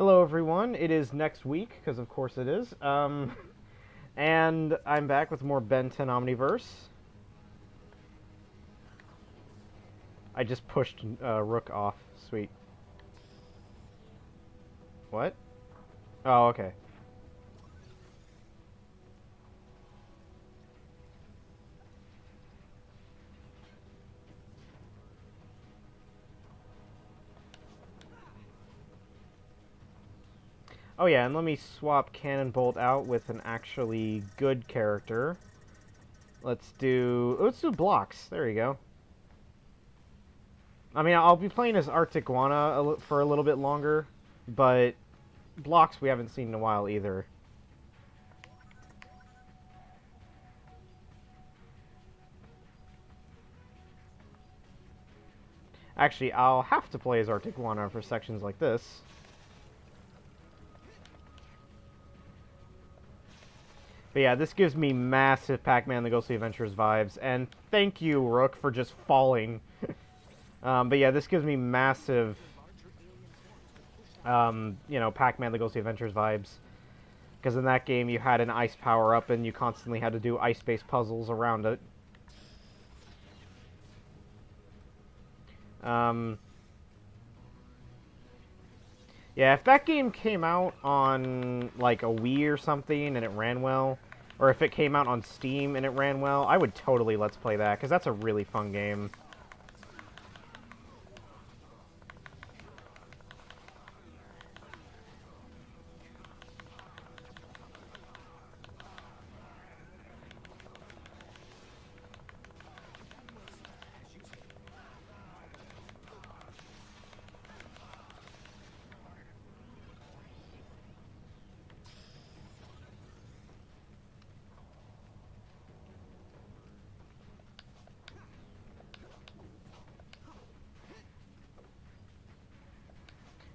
Hello, everyone. It is next week, because of course it is. And I'm back with more Ben 10 Omniverse. I just pushed Rook off. Sweet. What? Oh, okay. Oh yeah, and let me swap Cannonbolt out with an actually good character. Let's do blocks. There you go. I mean, I'll be playing as Arctic Guana for a little bit longer, but blocks we haven't seen in a while either. Actually, I'll have to play as Arctic Guana for sections like this. But yeah, this gives me massive Pac-Man the Ghostly Adventures vibes, and thank you, Rook, for just falling. But yeah, this gives me massive, Pac-Man the Ghostly Adventures vibes. Because in that game, you had an ice power-up, and you constantly had to do ice-based puzzles around it. Yeah, if that game came out on, like, a Wii or something, and it ran well, or if it came out on Steam and it ran well, I would totally Let's Play that, because that's a really fun game.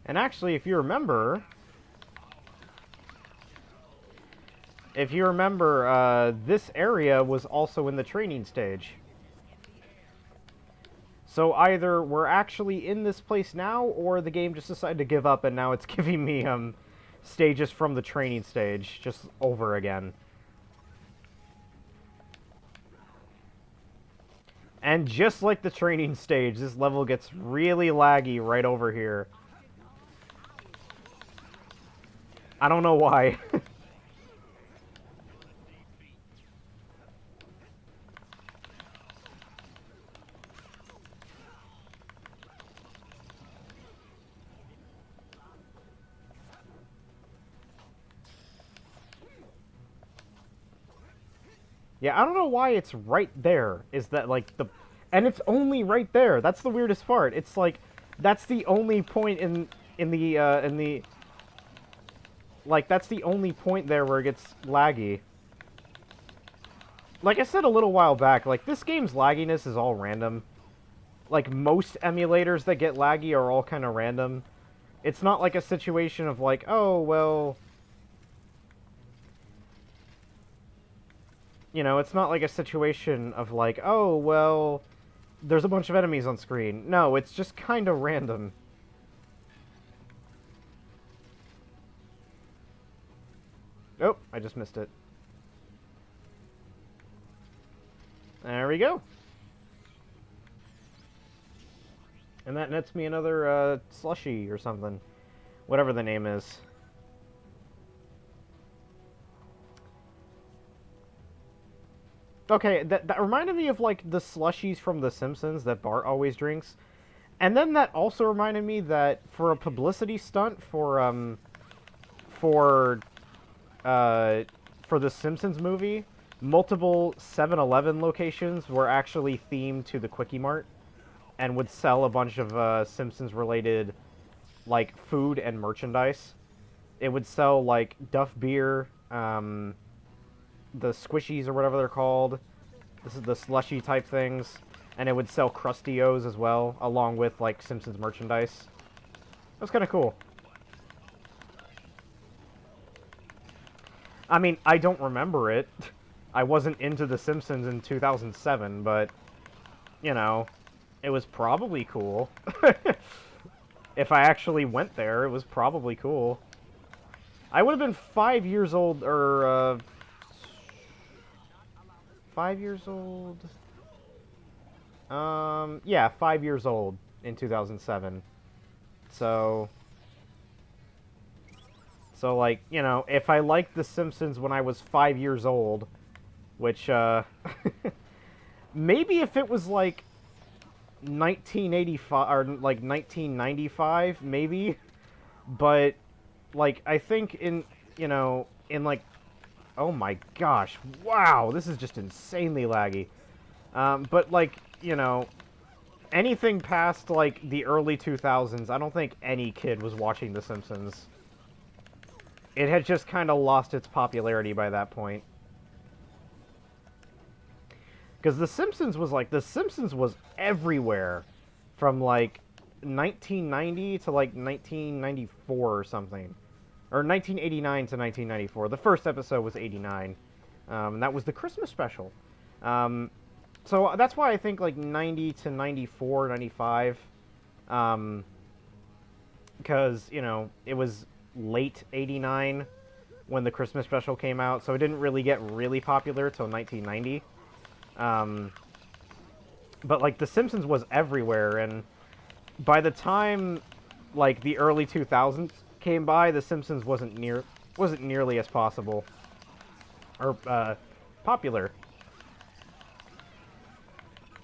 And actually, if you remember, this area was also in the training stage. So either we're actually in this place now, or the game just decided to give up, and now it's giving me stages from the training stage just over again. And just like the training stage, this level gets really laggy right over here. I don't know why. Yeah, I don't know why it's right there. Is that like the... And it's only right there. That's the weirdest part. It's like that's the only point in the like that's the only point there where it gets laggy. Like I said a little while back, like this game's lagginess is all random. Like most emulators that get laggy are all kind of random. It's not like a situation of like, oh, well, it's not like a situation of like, oh, well, there's a bunch of enemies on screen. No, it's just kind of random. Oh, I just missed it. There we go. And that nets me another slushy or something. Whatever the name is. Okay, that reminded me of, like, the slushies from The Simpsons that Bart always drinks. And then that also reminded me that for a publicity stunt for, for the Simpsons movie, multiple 7-Eleven locations were actually themed to the Quickie Mart and would sell a bunch of Simpsons-related, like, food and merchandise. It would sell, like, Duff Beer, the squishies or whatever they're called. This is the slushy type things. And it would sell Krusty-O's as well, along with, like, Simpsons merchandise. That's kind of cool. I mean, I don't remember it. I wasn't into The Simpsons in 2007, but, it was probably cool. If I actually went there, it was probably cool. I would have been 5 years old, or 5 years old. Yeah, 5 years old in 2007. So, like, you know, if I liked The Simpsons when I was 5 years old, which, maybe if it was like 1985 or like 1995, maybe, but like I think in, you know, in like, oh my gosh, wow, this is just insanely laggy. But like, you know, anything past like the early 2000s, I don't think any kid was watching The Simpsons. It had just kind of lost its popularity by that point. Because The Simpsons was everywhere from like 1990 to like 1994 or something. Or 1989 to 1994. The first episode was 89. And that was the Christmas special. Um, so that's why I think like 90 to 94, 95. Because, you know, it was late 89 when the Christmas special came out, so it didn't really get really popular till 1990. Um, but like The Simpsons was everywhere, and by the time like the early 2000s came by, The Simpsons wasn't nearly as possible or popular.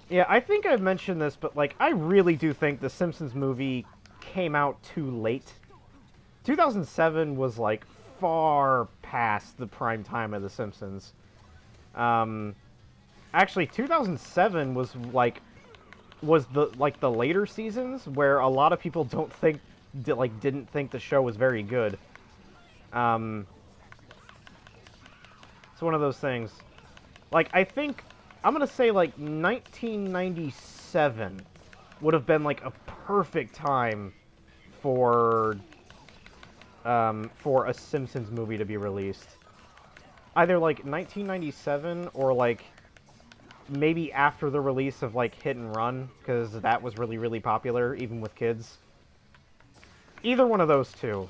Yeah, I think I've mentioned this, but like I really do think the Simpsons movie came out too late. 2007 was like far past the prime time of the Simpsons. Um, Actually, 2007 was the later seasons where a lot of people didn't think the show was very good. Um, it's one of those things. Like I think I'm gonna say like 1997 would have been like a perfect time for for a Simpsons movie to be released. Either like 1997 or like maybe after the release of like Hit and Run, because that was really, really popular even with kids. Either one of those two.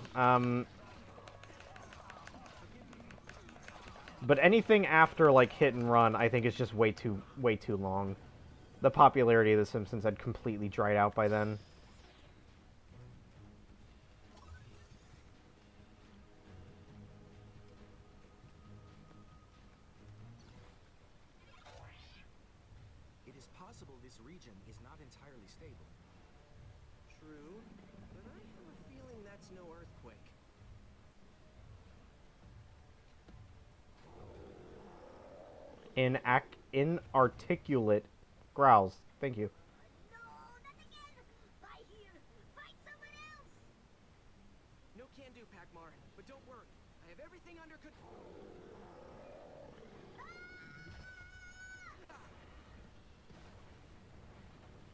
But anything after like Hit and Run, I think is just way too long. The popularity of The Simpsons had completely dried out by then. It is possible this region is not entirely stable. True, but I have a feeling that's no earthquake. Inarticulate growls. Thank you. No, not again! By here! Find someone else! No can do, Pac-Man, but don't worry. I have everything under control.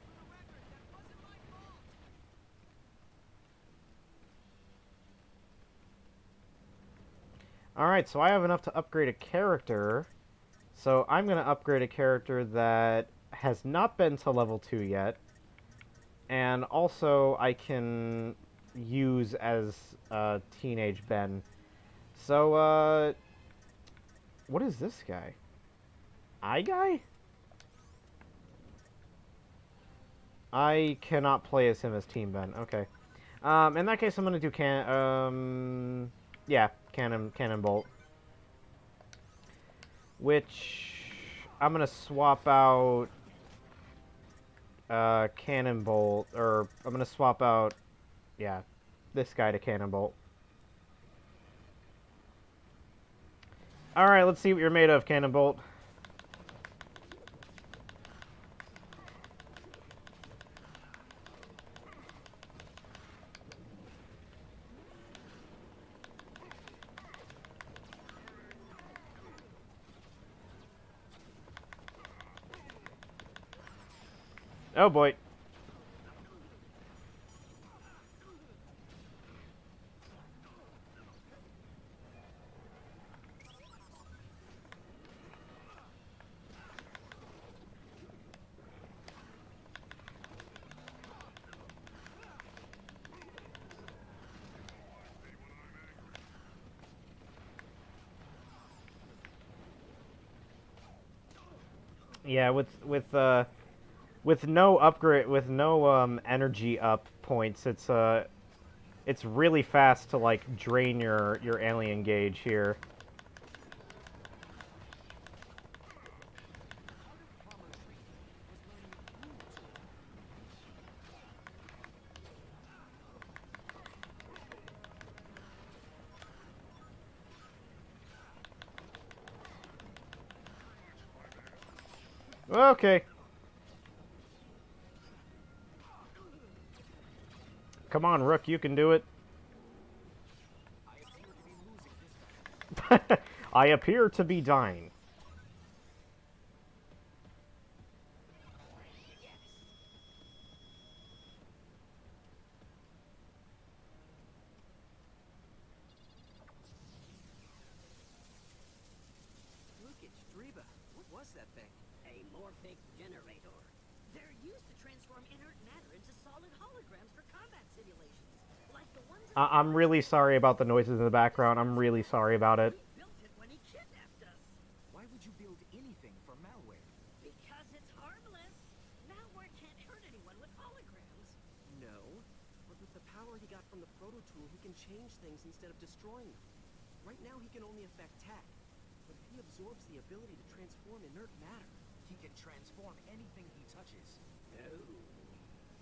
For the record, that wasn't my fault. Alright, so I have enough to upgrade a character. So I'm going to upgrade a character that has not been to level 2 yet. And also I can use as teenage Ben. So, what is this guy? Guy? I cannot play as him as Team Ben. Okay. In that case, I'm gonna do yeah, cannon bolt. Which I'm gonna swap out cannon bolt, or I'm gonna swap out, yeah, this guy to cannon bolt. All right, let's see what you're made of, cannon bolt. Oh boy. Yeah, with no upgrade, with no energy up points, it's really fast to like drain your alien gauge here. Part of Palmer training was learning new tools. Okay, come on, Rook, you can do it. I appear to be losing this battle. I appear to be dying. Look at Streba. What was that thing? A morphic generator. They're used to transform inert matter into solid holograms for combat simulations, like the ones in the I'm really sorry about the noises in the background. I'm really sorry about it. We built it when he kidnapped us. Why would you build anything for malware? Because it's harmless. Malware can't hurt anyone with holograms. No, but with the power he got from the proto tool, he can change things instead of destroying them. Right now, he can only affect tech. But if he absorbs the ability to transform inert matter, he can transform anything he touches. No,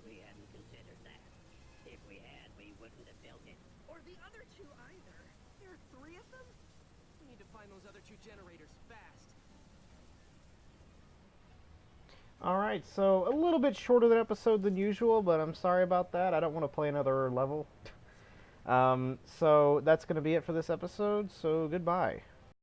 we hadn't considered that. If we had, we wouldn't have built it. Or the other two either. There are 3 of them? We need to find those other 2 generators fast. Alright, so a little bit shorter than episode than usual, but I'm sorry about that. I don't want to play another level. So that's going to be it for this episode, so goodbye.